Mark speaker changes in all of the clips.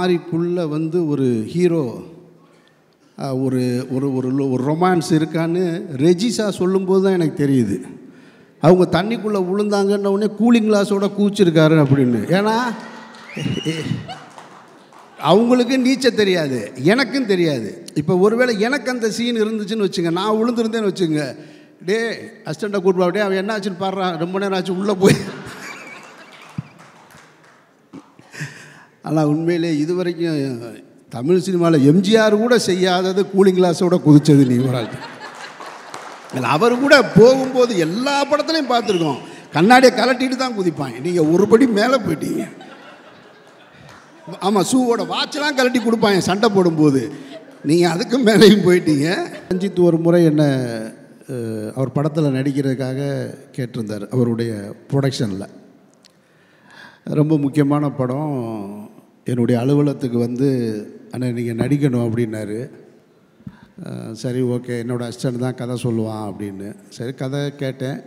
Speaker 1: மாரிக்குள்ளே வந்து ஒரு ஹீரோ ஒரு ஒரு ஒரு ஒரு ரொமான்ஸ் இருக்கான்னு ரெஜிஸா சொல்லும்போது தான் எனக்கு தெரியுது. அவங்க தண்ணிக்குள்ளே விழுந்தாங்கன்ன உடனே கூலிங் கிளாஸோட கூச்சிருக்காரு அப்படின்னு. ஏன்னா அவங்களுக்கு நீச்சல் தெரியாது, எனக்கும் தெரியாது. இப்போ ஒருவேளை எனக்கு அந்த சீன் இருந்துச்சுன்னு வச்சுங்க, நான் விழுந்துருந்தேன்னு வச்சுங்க, டே அசிஸ்டண்ட்டை கூப்பிட்டு அப்படியே அவன் என்ன ஆச்சுன்னு பாடுறான், ரொம்ப நேரம் ஆச்சு உள்ளே போய். ஆனால் உண்மையிலே இது வரைக்கும் தமிழ் சினிமாவில் எம்ஜிஆர் கூட செய்யாதது கூலிங் கிளாஸோட குதிச்சது நீ ஒரு ஆள். அவர் கூட போகும்போது எல்லா படத்துலையும் பார்த்துருக்கோம், கண்ணாடியை கலட்டிட்டு தான் குதிப்பாங்க. நீங்கள் ஒரு படி மேலே போயிட்டீங்க. ஆமாம், ஷூவோட வாட்செலாம் கலட்டி கொடுப்பாங்க சண்டை போடும்போது, நீங்கள் அதுக்கு மேலேயும் போயிட்டீங்க. ரஞ்சித் ஒரு முறை என்ன அவர் படத்தில் நடிக்கிறதுக்காக கேட்டிருந்தார். அவருடைய ப்ரொடக்ஷனில் ரொம்ப முக்கியமான படம், என்னுடைய அலுவலகத்துக்கு வந்து அண்ணா நீங்கள் நடிக்கணும் அப்படின்னாரு. சரி ஓகே, என்னோடய அசிஸ்டன்ட் தான் கதை சொல்லுவான் அப்படின்னு. சரி கதை கேட்டேன்,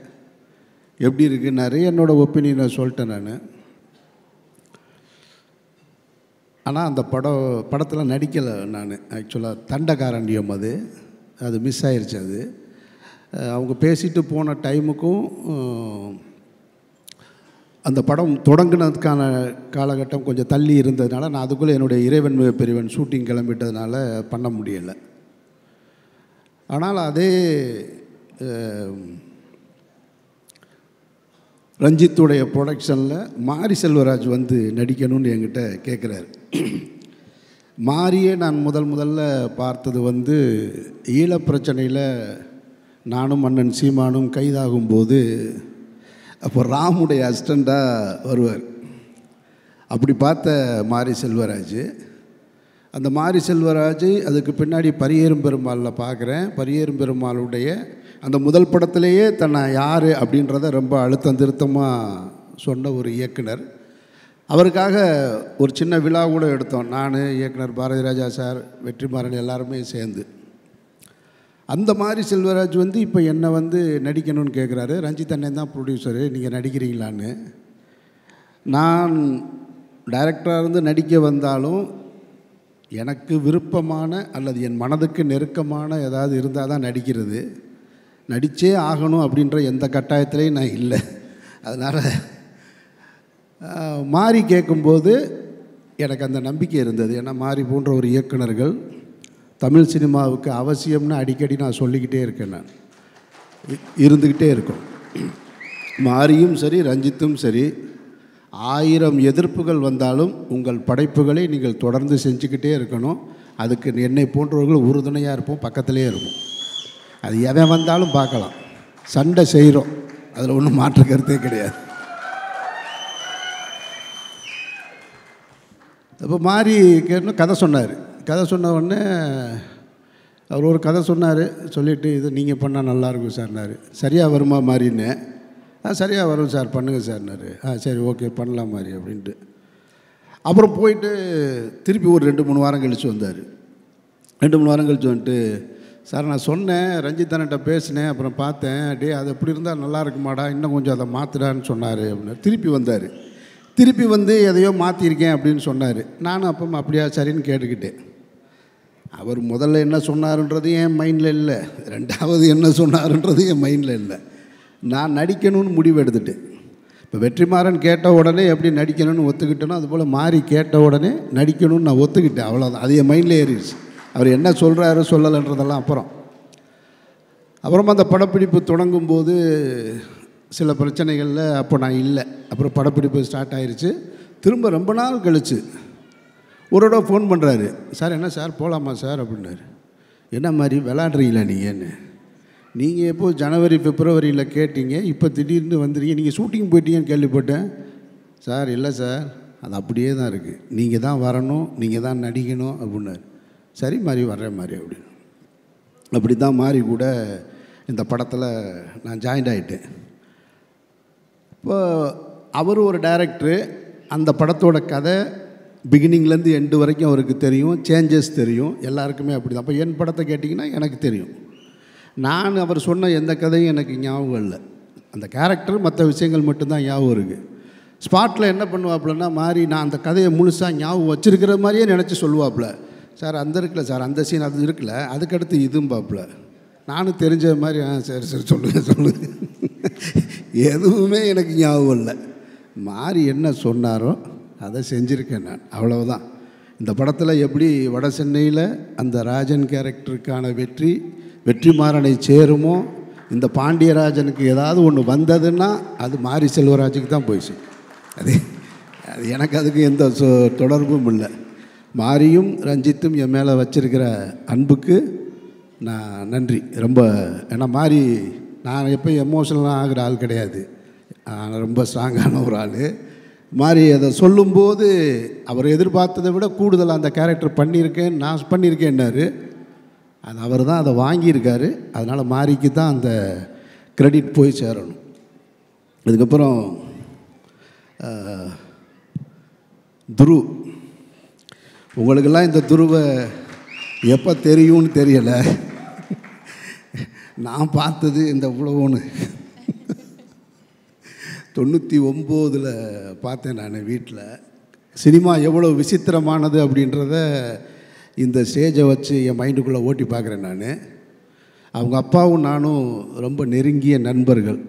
Speaker 1: எப்படி இருக்குன்னாரு. என்னோடய ஒப்பீனியனை சொல்லிட்டேன் நான். ஆனால் அந்த படத்தில் நடிக்கலை நான். ஆக்சுவலாக தண்டகாரண்யம் அது மிஸ் ஆயிடுச்சு. அது அவங்க பேசிட்டு போன டைமுக்கும் அந்த படம் தொடங்கினதுக்கான காலகட்டம் கொஞ்சம் தள்ளி இருந்ததுனால நான் அதுக்குள்ளே என்னுடைய இறைவன் பெரியவன் ஷூட்டிங் கிளம்பிட்டதுனால பண்ண முடியலை. ஆனால் அதே ரஞ்சித்துடைய ப்ரொடக்ஷனில் மாரி செல்வராஜ் வந்து நடிக்கணும்னு என்கிட்ட கேட்குறாரு. மாரியே நான் முதல்ல பார்த்தது வந்து ஈழப்பிரச்சனையில் நானும் அண்ணன் சீமானும் கைதாகும்போது, அப்போ ராமுடைய அசிஸ்டண்ட்டாக வருவார். அப்படி பார்த்த மாரி செல்வராஜ். அந்த மாரி செல்வராஜ் அதுக்கு பின்னாடி பரியேறும் பெருமாளில் பார்க்குறேன். பரியேறும் பெருமாளுடைய அந்த முதல் படத்திலேயே தன்னை யார் அப்படின்றத ரொம்ப அழுத்தம் திருத்தமாக சொன்ன ஒரு இயக்குனர். அவருக்காக ஒரு சின்ன விழா கூட எடுத்தோம், நான், இயக்குனர் பாரதி ராஜா சார், வெற்றிமாறன் எல்லாருமே சேர்ந்து. அந்த மாதிரி செல்வராஜ் வந்து இப்போ என்னை வந்து நடிக்கணும்னு கேட்குறாரு. ரஞ்சித் அண்ணன் தான் ப்ரொடியூசரு, நீங்கள் நடிக்கிறீங்களான்னு. நான் டைரக்டராக இருந்து நடிக்க வந்தாலும் எனக்கு விருப்பமான அல்லது என் மனதுக்கு நெருக்கமான ஏதாவது இருந்தால் தான் நடிக்கிறது. நடித்தே ஆகணும் அப்படின்ற எந்த கட்டாயத்திலையும் நான் இல்லை. அதனால் மாரி கேட்கும்போது எனக்கு அந்த நம்பிக்கை இருந்தது. ஏன்னா மாரி போன்ற ஒரு இயக்குனர்கள் தமிழ் சினிமாவுக்கு அவசியம்னு அடிக்கடி நான் சொல்லிக்கிட்டே இருக்கேன். நான் இருந்துக்கிட்டே இருக்கும். மாரியும் சரி ரஞ்சித்தும் சரி, 1000 எதிர்ப்புகள் வந்தாலும் உங்கள் படைப்புகளை நீங்கள் தொடர்ந்து செஞ்சுக்கிட்டே இருக்கணும். அதுக்கு என்னை போன்றவர்கள் உறுதுணையாக இருப்போம், பக்கத்திலே இருப்போம். அது எவன் வந்தாலும் பார்க்கலாம், சண்டை செய்கிறோம், அதில் ஒன்றும் மாற்று கருத்தே கிடையாது. அப்போ மாரி கேட்டோம், கதை சொன்னார். கதை சொன்ன உடனே அவர் ஒரு கதை சொன்னார். சொல்லிவிட்டு இது நீங்கள் பண்ணால் நல்லாயிருக்கும் சார்னார். சரியாக வருமா மாறின்னு? சரியாக வரும் சார், பண்ணுங்கள் சார்னார். சரி ஓகே பண்ணலாம் மாதிரி அப்படின்ட்டு. அப்புறம் போயிட்டு திருப்பி ஒரு 2-3 வாரம் கழித்து வந்தார். 2-3 வாரம் கழித்து வந்துட்டு, சார் நான் சொன்னேன், ரஞ்சித் அண்ணன்ட்ட பேசினேன், அப்புறம் பார்த்தேன், டே அது எப்படி இருந்தால் நல்லா இருக்குமாடா, இன்னும் கொஞ்சம் அதை மாற்றுடான்னு சொன்னார் அப்படின்னு. திருப்பி வந்தார். திருப்பி வந்து எதையோ மாற்றிருக்கேன் அப்படின்னு சொன்னார். நானும் அப்போ அப்படியா சரின்னு கேட்டுக்கிட்டேன். அவர் முதல்ல என்ன சொன்னாருன்றது என் மைண்டில் இல்லை, ரெண்டாவது என்ன சொன்னாருன்றது என் மைண்டில் இல்லை. நான் நடிக்கணும்னு முடிவு எடுத்துட்டேன். இப்போ வெற்றிமாறன் கேட்ட உடனே எப்படி நடிக்கணும்னு ஒத்துக்கிட்டேனோ அதுபோல் மாறி கேட்ட உடனே நடிக்கணும்னு நான் ஒத்துக்கிட்டேன். அவ்வளோதான், அது என் மைண்டில் ஏறிடுச்சு. அவர் என்ன சொல்கிறாரு சொல்லலைன்றதெல்லாம் அப்புறமா அந்த படப்பிடிப்பு தொடங்கும்போது சில பிரச்சனைகளில் அப்போ நான் இல்லை. அப்புறம் படப்பிடிப்பு ஸ்டார்ட் ஆகிருச்சு. திரும்ப ரொம்ப நாள் கழித்து ஒரு தடவை ஃபோன் பண்ணுறாரு. சார் என்ன சார் போகலாமா சார் அப்படின்னாரு. என்ன மாதிரி விளாட்றீங்களா நீங்கன்னு? நீங்கள் எப்போ ஜனவரி பிப்ரவரியில் கேட்டீங்க, இப்போ திடீர்னு வந்துடுங்க, நீங்கள் ஷூட்டிங் போயிட்டீங்கன்னு கேள்விப்பட்டேன். சார் இல்லை சார், அது அப்படியே தான் இருக்குது, நீங்கள் தான் வரணும், நீங்கள் தான் நடிக்கணும் அப்படின்னாரு. சரி மாதிரி வர்றேன் மாதிரி அப்படின்னு. அப்படி தான் மாறி கூட இந்த படத்தில் நான் ஜாயின்ட் ஆகிட்டேன். இப்போ அவர் ஒரு டைரக்டரு, அந்த படத்தோட கதை பிகினிங்லேருந்து எண்டு வரைக்கும் அவருக்கு தெரியும், சேஞ்சஸ் தெரியும், எல்லாருக்குமே அப்படி தான். அப்போ என் படத்தை கேட்டிங்கன்னா எனக்கு தெரியும். நான் அவர் சொன்ன எந்த கதையும் எனக்கு ஞாபகம் இல்லை. அந்த கேரக்டர் மற்ற விஷயங்கள் மட்டும்தான் ஞாபகம் இருக்குது. ஸ்பாட்டில் என்ன பண்ணுவாப்புலன்னா மாறி நான் அந்த கதையை முழுசாக ஞாபகம் வச்சுருக்கிற மாதிரியே நினச்சி சொல்லுவாப்புல. சார் அந்த இருக்குல்ல சார், அந்த சீன் அது இருக்குல்ல, அதுக்கடுத்து இதும்பாப்புல. நானும் தெரிஞ்ச மாதிரி சரி சரி சொல்லுங்கள் எதுவுமே எனக்கு ஞாபகம் இல்லை. மாறி என்ன சொன்னாரோ அதை செஞ்சுருக்கேன் நான், அவ்வளவுதான். இந்த படத்தில் எப்படி வட சென்னையில் அந்த ராஜன் கேரக்டருக்கான வெற்றிமாறனை சேருமோ, இந்த பாண்டியராஜனுக்கு ஏதாவது ஒன்று வந்ததுன்னா அது மாரி செல்வராஜுக்கு தான் போயிடுச்சு. அது எனக்கு அதுக்கு எந்த தொடர்பும் இல்லை. மாரியும் ரஞ்சித்தும் என் மேலே வச்சிருக்கிற அன்புக்கு நான் நன்றி ரொம்ப. ஏன்னா மாரி நான் எப்போயும் எமோஷனலாக ஆகிற ஆள் கிடையாது, ரொம்ப ஸ்ட்ராங்கான ஒரு ஆள். மாரி அதை சொல்லும்போது அவர் எதிர்பார்த்ததை விட கூடுதலாக அந்த கேரக்டர் நான் பண்ணியிருக்கேன்னாரு. அது அவர் தான் அதை வாங்கியிருக்காரு. அதனால் மாரிக்கு தான் அந்த கிரெடிட் போய் சேரணும். அதுக்கப்புறம் துரு, உங்களுக்கெல்லாம் இந்த துருவை எப்போ தெரியும்னு தெரியலை. நான் பார்த்தது இந்த உலகம்னு 99 பார்த்தேன் நான் வீட்டில். சினிமா எவ்வளோ விசித்திரமானது அப்படின்றத இந்த ஸ்டேஜை வச்சு என் மைண்டுக்குள்ளே ஓட்டி பார்க்குறேன் நான். அவங்க அப்பாவும் நானும் ரொம்ப நெருங்கிய நண்பர்கள்.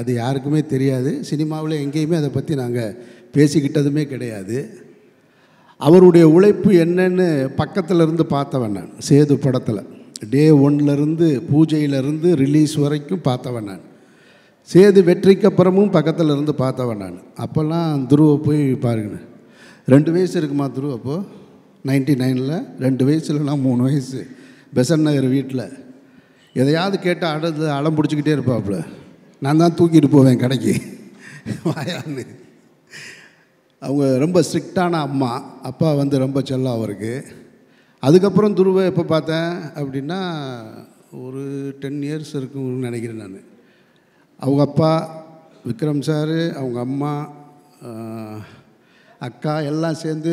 Speaker 1: அது யாருக்குமே தெரியாது. சினிமாவில் எங்கேயுமே அதை பற்றி நாங்கள் பேசிக்கிட்டதுமே கிடையாது. அவருடைய உழைப்பு என்னன்னு பக்கத்தில் இருந்து பார்த்தவன் நான். சேது படத்தில் டே 1லேருந்து பூஜையிலேருந்து ரிலீஸ் வரைக்கும் பார்த்தவன் நான். சேது வெற்றிக்கு அப்புறமும் பக்கத்தில் இருந்து பார்த்தவன் நான். அப்போல்லாம் துருவை போய் பாருங்க, 2 வயசு இருக்குமா துரு அப்போது 99ல் 2 வயசுலனா 3 வயசு. பெசன் நகர் வீட்டில் எதையாவது கேட்டால் அடம் பிடிச்சிக்கிட்டே இருப்பாப்புல. நான் தான் தூக்கிட்டு போவேன் கடைக்கு வாயான்னு. அவங்க ரொம்ப ஸ்ட்ரிக்டான அம்மா, அப்பா வந்து ரொம்ப செல்லம் அவருக்கு. அதுக்கப்புறம் துருவை எப்போ பார்த்தேன் அப்படின்னா ஒரு 10 இயர்ஸ் இருக்குன்னு நினைக்கிறேன் நான். அவங்க அப்பா விக்ரம் சார், அவங்க அம்மா, அக்கா எல்லாம் சேர்ந்து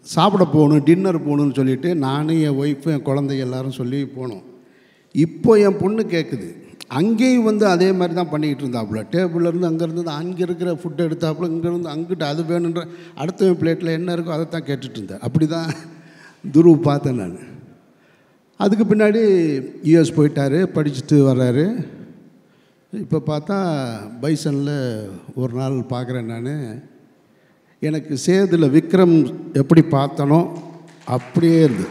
Speaker 1: சாப்பிட போகணும், டின்னர் போகணுன்னு சொல்லிவிட்டு நானும் என் ஒய்ஃபு என் குழந்தைங்க எல்லோரும் சொல்லி போனோம். இப்போ என் பொண்ணு கேட்குது. அங்கேயும் வந்து அதே மாதிரி தான் பண்ணிக்கிட்டு இருந்தாப்புல. டேபிள்லேருந்து அங்கேருந்து அங்கே இருக்கிற ஃபுட்டை எடுத்தாப்புல, இங்கேருந்து அங்கிட்ட அது வேணுன்ற அடுத்த பிளேட்டில் என்ன இருக்கோ அதை தான் கேட்டுட்டு இருந்தேன். அப்படி தான் துரு பார்த்தேன் நான். அதுக்கு பின்னாடி யூஎஸ் போயிட்டார், படிச்சுட்டு வர்றாரு. இப்போ பார்த்தா பைசனில் ஒரு நாள் பார்க்குறேன் நான். எனக்கு சேதுல விக்ரம் எப்படி பார்த்தனோ அப்படியே இருந்து.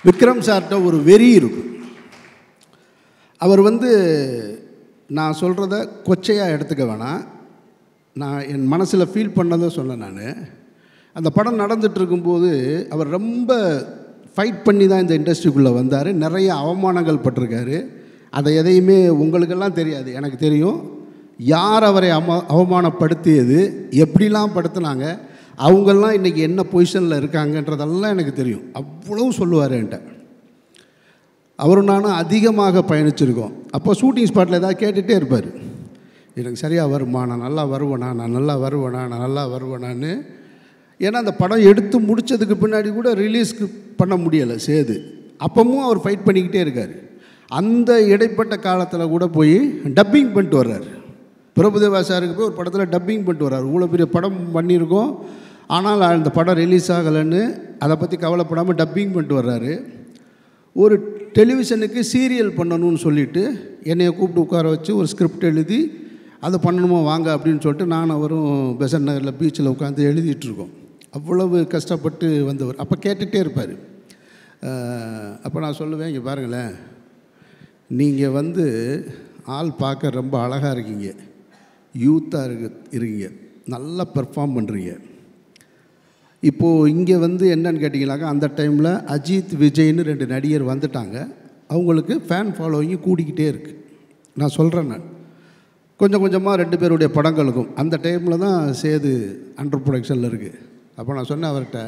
Speaker 1: விக்ரம் சார்கிட்ட ஒரு வெறி இருக்கும். அவர் வந்து நான் சொல்கிறத கொச்சையாக எடுத்துக்க வேணாம், நான் என் மனசில் ஃபீல் பண்ணதை சொன்னேன் நான். அந்த படம் நடந்துகிட்ருக்கும்போது அவர் ரொம்ப ஃபைட் பண்ணி தான் இந்த இண்டஸ்ட்ரிக்குள்ளே வந்தார். நிறைய அவமானங்கள் பட்டிருக்காரு. அதை எதையுமே உங்களுக்கெல்லாம் தெரியாது, எனக்கு தெரியும். யார் அவரை அவமானப்படுத்தியது, எப்படிலாம் படுத்தினாங்க, அவங்கெல்லாம் இன்றைக்கி என்ன பொசிஷனில் இருக்காங்கன்றதெல்லாம் எனக்கு தெரியும். அவ்வளவு சொல்லுவார் என்கிட்ட. அவரும் நானும் அதிகமாக பயணிச்சிருக்கோம். அப்போ ஷூட்டிங் ஸ்பாட்டில் ஏதாவது கேட்டுகிட்டே இருப்பார், எனக்கு சரியாக வருமா, நான் நல்லா வருவேனான்னு. ஏன்னா அந்த படம் எடுத்து முடித்ததுக்கு பின்னாடி கூட ரிலீஸ்க்கு பண்ண முடியலை சேது. அப்பவும் அவர் ஃபைட் பண்ணிக்கிட்டே இருக்கார். அந்த இடைப்பட்ட காலத்தில் கூட போய் டப்பிங் பண்ணிட்டு வர்றார். பிரபுதேவா சாருக்கு போய் ஒரு படத்தில் டப்பிங் பண்ணிட்டு வர்றார். இவ்வளோ பெரிய படம் பண்ணியிருக்கோம், ஆனால் அந்த படம் ரிலீஸ் ஆகலைன்னு அதை பற்றி கவலைப்படாமல் டப்பிங் பண்ணிட்டு வர்றாரு. ஒரு டெலிவிஷனுக்கு சீரியல் பண்ணணும்னு சொல்லிவிட்டு என்னையை கூப்பிட்டு உட்கார வச்சு ஒரு ஸ்கிரிப்ட் எழுதி அதை பண்ணணுமோ வாங்க அப்படின்னு சொல்லிட்டு நான் அவரும் பெசன் நகரில் பீச்சில் உட்காந்து எழுதிட்டுருக்கோம். அவ்வளவு கஷ்டப்பட்டு வந்தவர். அப்போ கேட்டுகிட்டே இருப்பார். அப்போ நான் சொல்லுவேன், இங்கே பாருங்களேன், நீங்கள் வந்து ஆள் பார்க்க ரொம்ப அழகாக இருக்கீங்க, யூத்தாக இருக்கீங்க, நல்லா பெர்ஃபார்ம் பண்ணுறீங்க. இப்போது இங்கே வந்து என்னன்னு கேட்டிங்கனாக்கா, அந்த டைமில் அஜித் விஜய்னு 2 நடிகர் வந்துட்டாங்க. அவங்களுக்கு ஃபேன் ஃபாலோவிங் கூடிக்கிட்டே இருக்குது. நான் சொல்கிறேன், நான் கொஞ்சம் கொஞ்சமாக 2 பேருடைய படங்களுக்கும் அந்த டைமில் தான் சேது அண்டர் ப்ரொடக்ஷனில் இருக்குது. அப்போ நான் சொன்னேன் அவர்கிட்ட,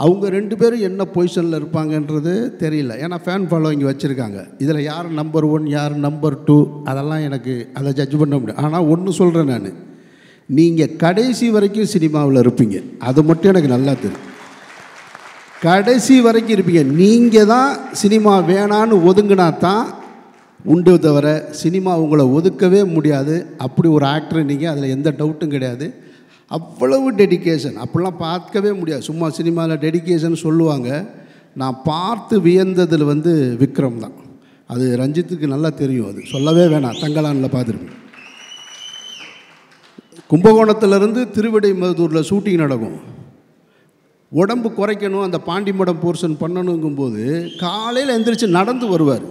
Speaker 1: அவங்க 2 பேரும் என்ன பொசிஷனில் இருப்பாங்கன்றது தெரியல, ஏன்னா ஃபேன் ஃபாலோவிங் வச்சுருக்காங்க. இதில் யார் நம்பர் 1 யார் நம்பர் 2 அதெல்லாம் எனக்கு அதை ஜட்ஜ் பண்ண முடியும். ஆனால் ஒன்று சொல்கிறேன், நான் நீங்கள் கடைசி வரைக்கும் சினிமாவில் இருப்பீங்க, அது மட்டும் எனக்கு நல்லா தெரியும். கடைசி வரைக்கும் இருப்பீங்க. நீங்கள் தான் சினிமா வேணான்னு ஒதுங்கினா தான் உண்டு தவிர சினிமா உங்களை ஒதுக்கவே முடியாது. அப்படி ஒரு ஆக்டர் நீங்கள், அதில் எந்த டவுட்டும் கிடையாது. அவ்வளவு டெடிக்கேஷன் அப்படிலாம் பார்க்கவே முடியாது. சும்மா சினிமாவில் டெடிக்கேஷன் சொல்லுவாங்க. நான் பார்த்து வியந்ததில் விக்ரம் தான். அது ரஞ்சித்துக்கு நல்லா தெரியும், அது சொல்லவே வேணாம். தங்கலானில் பார்த்துருப்பேன். கும்பகோணத்திலேருந்து திருவிடைமருதூரில் ஷூட்டிங் நடக்கும். உடம்பு குறைக்கணும், அந்த பாண்டிமடம் போர்ஷன் பண்ணணுங்கும்போது காலையில் எந்திரிச்சு நடந்து வருவார்.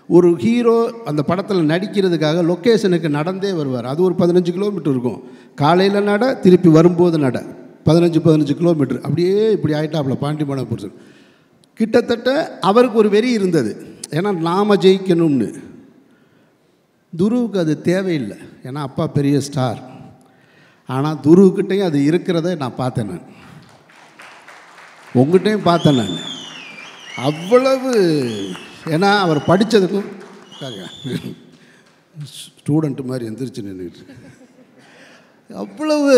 Speaker 1: ஒரு ஹீரோ அந்த படத்தில் நடிக்கிறதுக்காக லொக்கேஷனுக்கு நடந்தே வருவார். அது ஒரு 15 கிலோமீட்டர் இருக்கும். காலையில் நட, திருப்பி வரும்போது நட, 15 கிலோமீட்டர். அப்படியே இப்படி ஆகிட்டாப்புல பாண்டிமடம் போர்ஷன். கிட்டத்தட்ட அவருக்கு ஒரு வெறி இருந்தது, ஏன்னா நாம் ஜெயிக்கணும்னு. துருவுக்கு அது தேவையில்லை, ஏன்னா அப்பா பெரிய ஸ்டார். ஆனால் துருவுக்கிட்டையும் அது இருக்கிறத நான் பார்த்தேன். நான் உங்கள்கிட்டையும் பார்த்தேன். நான் அவ்வளவு, ஏன்னா அவர் படித்ததுக்கும் ஸ்டூடெண்ட்டு மாதிரி எந்திரிச்சு நின்றுட்டு அவ்வளவு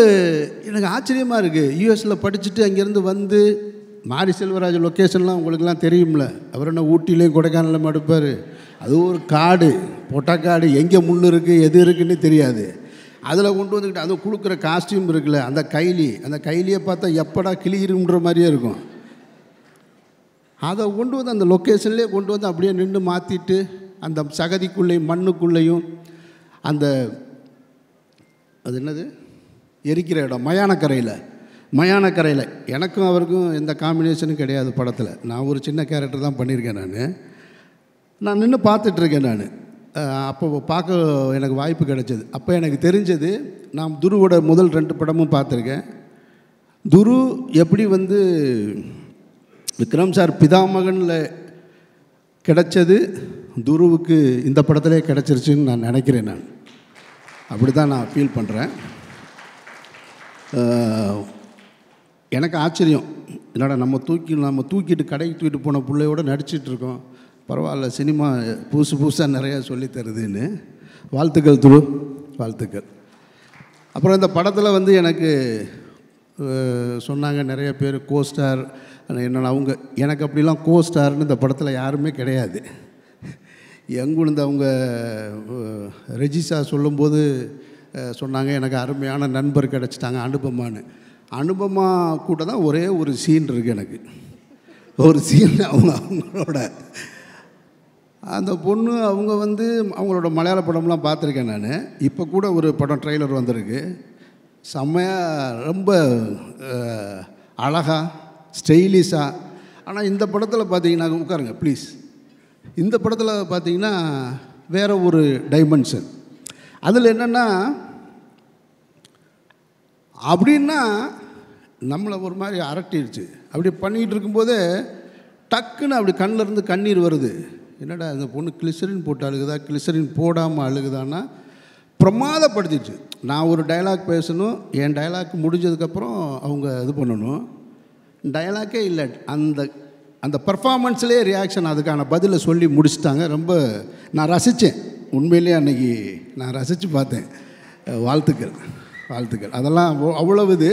Speaker 1: எனக்கு ஆச்சரியமாக இருக்குது. யூஎஸில் படிச்சுட்டு அங்கேருந்து மாரி செல்வராஜ் லொக்கேஷன்லாம் உங்களுக்கெல்லாம் தெரியும்ல. அவர் என்ன ஊட்டிலையும் கொடைக்கானலும் எடுப்பார். அது ஒரு காடு, பொட்டக்காடு, எங்கே முள் இருக்குது எது இருக்குதுன்னு தெரியாது. அதில் கொண்டு வந்துக்கிட்டு அது கொடுக்குற காஸ்டியூம் இருக்குல்ல, அந்த கைலியை பார்த்தா எப்படா கிளியிருன்ற மாதிரியே இருக்கும். அதை கொண்டு அந்த லொக்கேஷன்லேயே கொண்டு அப்படியே நின்று மாற்றிட்டு அந்த சகதிக்குள்ளேயும் மண்ணுக்குள்ளேயும் அந்த அது என்னது எரிக்கிற இடம் மயானக்கரையில் எனக்கும் அவருக்கும் எந்த காம்பினேஷனும் கிடையாது படத்தில். நான் ஒரு சின்ன கேரக்டர் தான் பண்ணியிருக்கேன். நான் நின்று பார்த்துட்ருக்கேன். நான் அப்போ பார்க்க எனக்கு வாய்ப்பு கிடைச்சது. அப்போ எனக்கு தெரிஞ்சது, நான் துருவோட முதல் 2 படமும் பார்த்துருக்கேன். துரு எப்படி விக்ரம் சார் பிதாமகனில் கிடைச்சது துருவுக்கு இந்த படத்திலே கிடச்சிருச்சுன்னு நான் நினைக்கிறேன். நான் அப்படி தான் நான் ஃபீல் பண்ணுறேன். எனக்கு ஆச்சரியம், என்னடா நம்ம தூக்கிட்டு கடைக்கு தூக்கிட்டு போன பிள்ளையோடு நடிச்சிட்ருக்கோம். பரவாயில்ல, சினிமா புதுசாக நிறையா சொல்லி தருதுன்னு. வாழ்த்துக்கள் துரு, வாழ்த்துக்கள். அப்புறம் இந்த படத்தில் எனக்கு சொன்னாங்க நிறைய பேர் கோஸ்டார் என்னென்ன. எனக்கு அப்படிலாம் கோஸ்டார்னு இந்த படத்தில் யாருமே கிடையாது. எங்குழுந்து அவங்க ரெஜிசா சொல்லும்போது சொன்னாங்க, எனக்கு அருமையான நண்பர் கிடச்சிட்டாங்க அனுபமா கூட தான் ஒரே ஒரு சீன் இருக்குது. எனக்கு ஒரு சீன் அவங்களோட அந்த பொண்ணு அவங்க அவங்களோட மலையாள படம்லாம் பார்த்துருக்கேன் நான். இப்போ கூட ஒரு படம் ட்ரெய்லர் வந்திருக்கு, செம்மையாக ரொம்ப அழகாக ஸ்டைலிஷாக. ஆனால் இந்த படத்தில் பார்த்தீங்கன்னா, உட்காருங்க ப்ளீஸ், இந்த படத்தில் பார்த்தீங்கன்னா வேறு ஒரு டைமென்ஷன். அதில் என்னென்னா அப்படின்னா நம்மளை ஒரு மாதிரி அரட்டிடுச்சு. அப்படி பண்ணிகிட்டு இருக்கும்போதே டக்குன்னு அப்படி கண்ணிலேருந்து கண்ணீர் வருது. என்னடா இந்த பொண்ணு கிளிசரின் போட்டு அழுகுதா, கிளிசரின் போடாமல் அழுகுதான்னா பிரமாதப்படுத்திடுச்சு. நான் ஒரு டைலாக் பேசணும், என் டைலாக் முடிஞ்சதுக்கப்புறம் அவங்க இது பண்ணணும். டைலாக்கே இல்லை, அந்த பர்ஃபார்மன்ஸ்லேயே ரியாக்ஷன், அதுக்கான பதிலை சொல்லி முடிச்சிட்டாங்க. ரொம்ப நான் ரசித்தேன், உண்மையிலேயே அன்றைக்கி நான் ரசித்து பார்த்தேன். வாழ்த்துக்கள். அதெல்லாம் அவ்வளவு இது.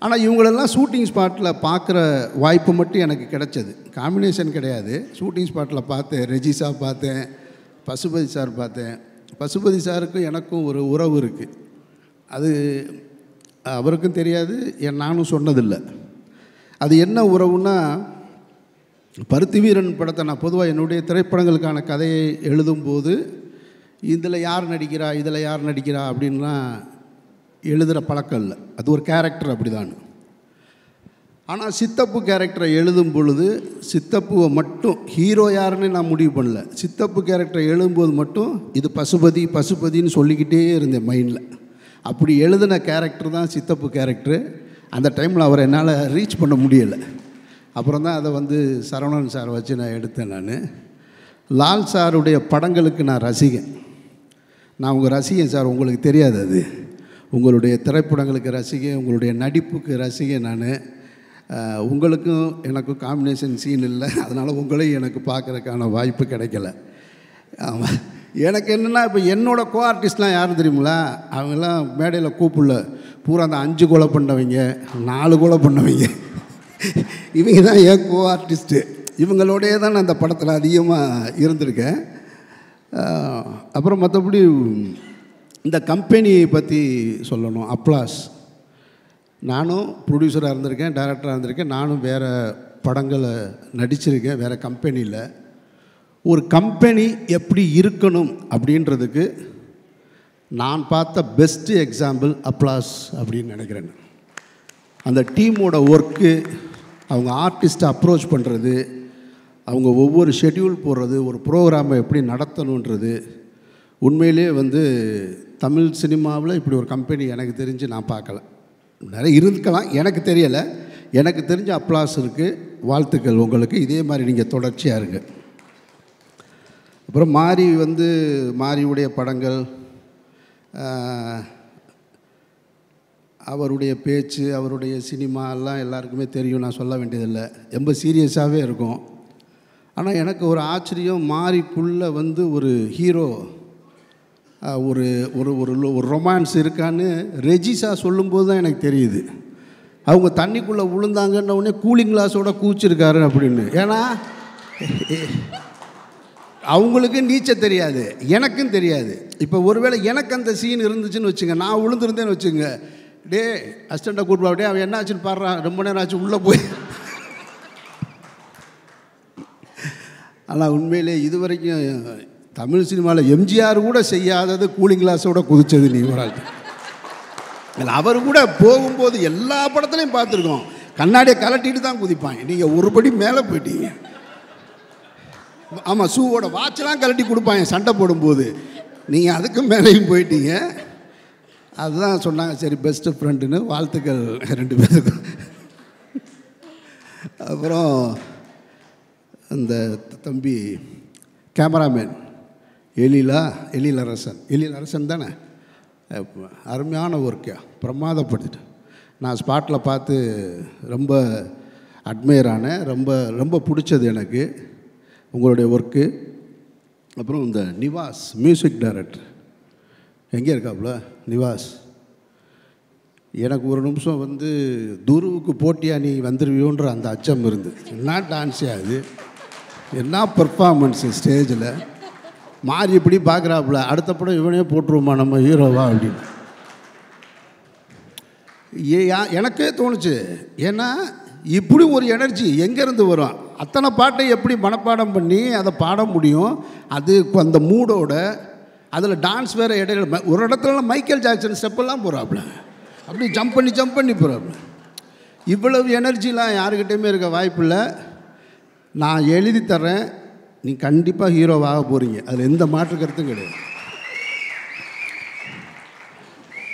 Speaker 1: ஆனால் இவங்களெல்லாம் ஷூட்டிங் ஸ்பாட்டில் பார்க்குற வாய்ப்பு மட்டும் எனக்கு கிடைச்சது, காம்பினேஷன் கிடையாது. ஷூட்டிங் ஸ்பாட்டில் பார்த்தேன், ரெஜிசா பார்த்தேன், பசுபதி சார் பார்த்தேன். பசுபதி சாருக்கும் எனக்கும் ஒரு உறவு இருக்குது, அது அவருக்கும் தெரியாது, நானும் சொன்னதில்லை. அது என்ன உறவுன்னா, பருத்தி வீரன் படத்தை நான் பொதுவாக என்னுடைய திரைப்படங்களுக்கான கதையை எழுதும்போது இதில் யார் நடிக்கிறா அப்படின்லாம் எழுதுகிற பழக்கம் இல்லை. அது ஒரு கேரக்டர் அப்படி தான். ஆனால் சித்தப்பு கேரக்டரை எழுதும் பொழுது சித்தப்புவை மட்டும் ஹீரோ யாருன்னு நான் முடிவு பண்ணல. சித்தப்பு கேரக்டரை எழுதும்போது மட்டும் இது பசுபதின்னு சொல்லிக்கிட்டே இருந்தேன் மைண்டில். அப்படி எழுதின கேரக்டர் தான் சித்தப்பு கேரக்டரு. அந்த டைமில் அவரை என்னால் ரீச் பண்ண முடியலை. அப்புறம் தான் அதை சரவணன் சார் வச்சு நான் எடுத்தேன். நான் லால் சாருடைய படங்களுக்கு நான் ரசிகன். நான் உங்கள் ரசிகன் சார், உங்களுக்கு தெரியாது. அது உங்களுடைய திரைப்படங்களுக்கு ரசிகன், உங்களுடைய நடிப்புக்கு ரசிகன். நான் உங்களுக்கும் எனக்கும் காம்பினேஷன் சீன் இல்லை, அதனால் உங்களையும் எனக்கு பார்க்குறதுக்கான வாய்ப்பு கிடைக்கல. ஆமாம், எனக்கு என்னென்னா இப்போ என்னோடய கோ ஆர்டிஸ்ட்லாம் யாரும் தெரியுங்களா, அவங்கெல்லாம் மேடையில் கூப்பிடல, பூரா அந்த 5 கொலை பண்ணவங்க, 4 கொலை பண்ணவங்க, இவங்க தான் என் கோ ஆர்டிஸ்ட்டு. இவங்களோடையே தான் நான் அந்த படத்தில் அதிகமாக இருந்திருக்கேன். அப்புறம் மற்றபடி இந்த கம்பெனியை பற்றி சொல்லணும். அப்ளாஸ். நானும் ப்ரொடியூசராக இருந்திருக்கேன், டைரக்டராக இருந்திருக்கேன். நானும் வேறு படங்களை நடிச்சிருக்கேன் வேறு கம்பெனியில். ஒரு கம்பெனி எப்படி இருக்கணும் அப்படின்றதுக்கு நான் பார்த்த பெஸ்ட்டு எக்ஸாம்பிள் அப்ளாஸ் அப்படின்னு நினைக்கிறேன். அந்த டீமோட ஒர்க்கு, அவங்க ஆர்டிஸ்ட்டை அப்ரோச் பண்ணுறது, அவங்க ஒவ்வொரு ஷெட்யூல் போடுறது, ஒரு ப்ரோக்ராமை எப்படி நடத்தணுன்றது, உண்மையிலே தமிழ் சினிமாவில் இப்படி ஒரு கம்பெனி எனக்கு தெரிஞ்சு நான் பார்க்கல. நிறைய இருக்கலாம், எனக்கு தெரியலை. எனக்கு தெரிஞ்ச அப்ளாஸ் இருக்குது. வாழ்த்துக்கள் உங்களுக்கு. இதே மாதிரி நீங்கள் தொடர்ச்சியாக இருங்க. அப்புறம் மாரியுடைய படங்கள், அவருடைய பேச்சு, அவருடைய சினிமா எல்லாம் எல்லாருக்குமே தெரியும், நான் சொல்ல வேண்டியதில்லை. ரொம்ப சீரியஸாகவே இருக்கும். ஆனால் எனக்கு ஒரு ஆச்சரியம், மாரிக்குள்ளே ஒரு ஹீரோ, ஒரு ஒரு ஒரு ரொமான்ஸ் இருக்கான்னு ரெஜிஸா சொல்லும்போது தான் எனக்கு தெரியுது. அவங்க தண்ணிக்குள்ளே விழுந்தாங்கன்ன உடனே கூலிங் கிளாஸோட கூச்சிருக்காரு அப்படின்னு. ஏன்னா அவங்களுக்கு நீச்சல் தெரியாது, எனக்கும் தெரியாது. இப்போ ஒருவேளை எனக்கு அந்த சீன் இருந்துச்சுன்னு வச்சுங்க, நான் விழுந்துருந்தேன்னு வச்சுங்க, டே அசிஸ்டண்ட்டை கூப்பிட்டு அவன் என்ன ஆச்சுன்னு பாடுறான், ரொம்ப நேரம் ஆச்சு உள்ளே போய். ஆனால் உண்மையிலே இது வரைக்கும் தமிழ் சினிமாவில் எம்ஜிஆர் கூட செய்யாதது கூலிங் கிளாஸோட குதிச்சது நீ ஒரு ஆள். அவர் கூட போகும்போது எல்லா படத்துலையும் பார்த்துருக்கோம், கண்ணாடியை கலட்டிட்டு தான் குதிப்பாங்க. நீங்கள் ஒரு படி மேலே போயிட்டீங்க. ஆமாம், ஷூவோட வாட்செலாம் கலட்டி கொடுப்பாங்க சண்டை போடும்போது, நீங்கள் அதுக்கு மேலேயும் போயிட்டீங்க. அதுதான் சொன்னாங்க, சரி பெஸ்ட்டு ஃப்ரெண்டுன்னு. வாழ்த்துக்கள் ரெண்டு பேருக்கும். அப்புறம் இந்த தம்பி கேமராமேன் எழிலரசன் தானே, அருமையான ஒர்க்கா, பிரமாதப்படுத்திட்டேன். நான் ஸ்பாட்டில் பார்த்து ரொம்ப அட்மையர் ஆனேன். ரொம்ப ரொம்ப பிடிச்சது எனக்கு உங்களுடைய ஒர்க்கு. அப்புறம் இந்த நிவாஸ் மியூசிக் டைரக்டர் எங்கே இருக்காப்புல நிவாஸ், எனக்கு ஒரு நிமிஷம் துருவுக்கு போட்டியாக நீ வந்துடுவியோன்ற அந்த அச்சம் இருந்து. என்ன டான்ஸே அது, என்ன பெர்ஃபார்மன்ஸு ஸ்டேஜில். மாறி இப்படி பார்க்குறாப்புல, அடுத்த படம் இவனே போட்டுருவோமா நம்ம ஹீரோவா அப்படின்னு எனக்கே தோணுச்சு. ஏன்னா இப்படி ஒரு எனர்ஜி எங்கேருந்து வரும்? அத்தனை பாட்டை எப்படி மனப்பாடம் பண்ணி அதை பாட முடியும்? அது அந்த மூடோட, அதில் டான்ஸ் வேறு இடையில ஒரு இடத்துல மைக்கேல் ஜாக்சன் ஸ்டெப்பெல்லாம் போகிறாப்புல, அப்படி ஜம்ப் பண்ணி போகிறாப்புல. இவ்வளவு எனர்ஜிலாம் யாருக்கிட்டையுமே இருக்க வாய்ப்பில்லை. நான் எழுதி தர்றேன், நீ கண்டிப்பாக ஹீரோவாக போகிறீங்க, அதில் எந்த மாற்று கருத்தும் கிடையாது.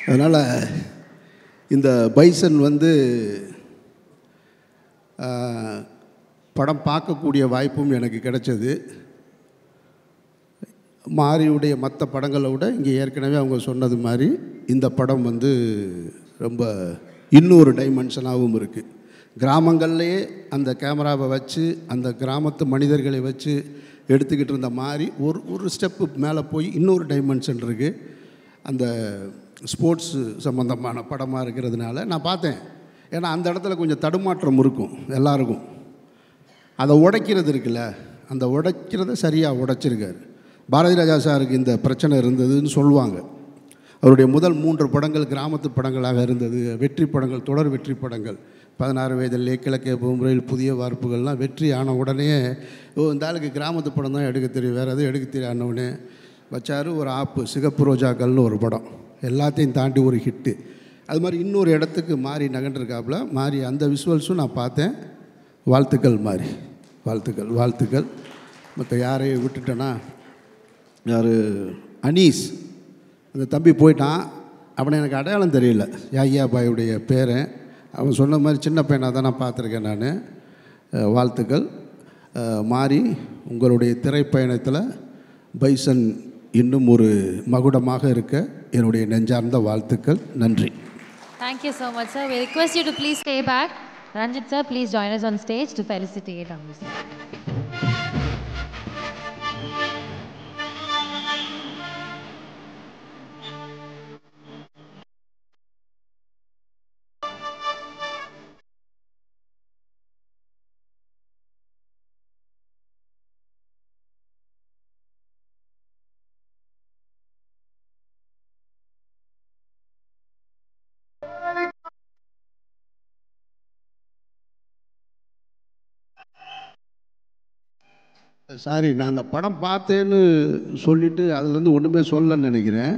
Speaker 1: அதனால் இந்த பைசன் படம் பார்க்கக்கூடிய வாய்ப்பும் எனக்கு கிடைச்சது. மாரியுடைய மற்ற படங்களை விட இங்கே ஏற்கனவே அவங்க சொன்னது மாதிரி இந்த படம் ரொம்ப இன்னொரு டைமென்ஷனாகவும் இருக்குது. கிராமங்கள்லேயே அந்த கேமராவை வச்சு அந்த கிராமத்து மனிதர்களை வச்சு எடுத்துக்கிட்டு இருந்த மாதிரி ஒரு ஸ்டெப்பு மேலே போய் இன்னொரு டைமென்ஷன் இருக்குது. அந்த ஸ்போர்ட்ஸு சம்மந்தமான படமாக இருக்கிறதுனால நான் பார்த்தேன். ஏன்னா அந்த இடத்துல கொஞ்சம் தடுமாற்றம் இருக்கும் எல்லாருக்கும். அதை உடைக்கிறது இருக்குல்ல, அந்த உடைக்கிறத சரியாக உடைச்சிருக்காரு. பாரதி ராஜா சாருக்கு இந்த பிரச்சனை இருந்ததுன்னு சொல்லுவாங்க. அவருடைய முதல் 3 படங்கள் கிராமத்து படங்களாக இருந்தது. வெற்றி படங்கள், தொடர் வெற்றி படங்கள். 16 வயதிலே கிழக்கே பூமுறையில் புதிய வார்ப்புகள்லாம் வெற்றி ஆன உடனே இந்த ஆளுக்கு கிராமத்து படம் தான் எடுக்க தெரியும், வேறு எதுவும் எடுக்க தெரியாதவனே வச்சார். ஒரு ஆப்பு சிகப்பு ரோஜாக்கள்னு ஒரு படம், எல்லாத்தையும் தாண்டி ஒரு ஹிட்டு. அது மாதிரி இன்னொரு இடத்துக்கு மாறி நகண்டிருக்காப்புல. மாறி அந்த விஷுவல்ஸும் நான் பார்த்தேன். வாழ்த்துக்கள் மாறி, வாழ்த்துக்கள். மற்ற யாரையும் விட்டுட்டேன்னா, யார் அனீஸ் அந்த தம்பி போயிட்டான். அவனை எனக்கு அடையாளம் தெரியல, யாகியா பாயுடைய பேரன். அவன் சொன்ன மாதிரி சின்ன பையனாக தான் நான் பார்த்துருக்கேன் நான். வாழ்த்துக்கள் மாறி, உங்களுடைய திரைப்பயணத்தில் பைசன் இன்னும் ஒரு மகுடமாக இருக்க என்னுடைய நெஞ்சார்ந்த வாழ்த்துக்கள். நன்றி.
Speaker 2: Thank you so much, sir. We request you to please stay back. Ranjit sir, please join us on stage to felicitate Amrit.
Speaker 1: Sorry, நான் அந்த படம் பார்த்தேன்னு சொல்லிவிட்டு அதுலேருந்து ஒன்றுமே சொல்லலைன்னு நினைக்கிறேன்.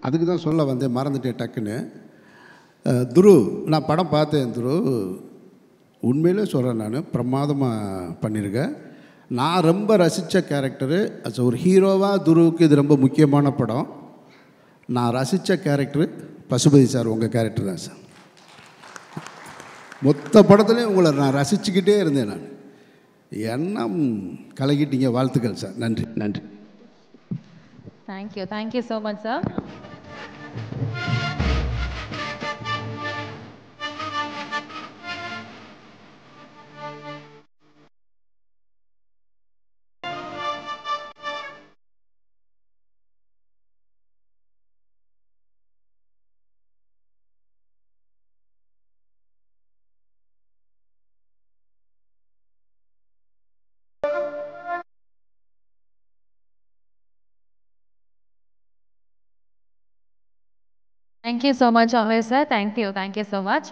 Speaker 1: அதுக்கு தான் சொல்ல வந்தேன், மறந்துட்டேன் டக்குன்னு. துரு, நான் படம் பார்த்தேன் துரு. உண்மையிலே சொல்கிறேன், நான் பிரமாதமாக பண்ணியிருக்கேன். நான் ரொம்ப ரசித்த கேரக்டரு ஒரு ஹீரோவாக துருவுக்கு இது ரொம்ப முக்கியமான படம். நான் ரசித்த கேரக்டரு பசுபதி சார், உங்கள் கேரக்டர் தான் சார். மொத்த படத்துலேயும் உங்களை நான் ரசிச்சுக்கிட்டே இருந்தேன். நான் எண்ணம் கலக்கிட்டீங்க. வாழ்த்துக்கள் சார். நன்றி நன்றி.
Speaker 2: Thank you so much sir. Thank you so much, always, sir. Thank you so much.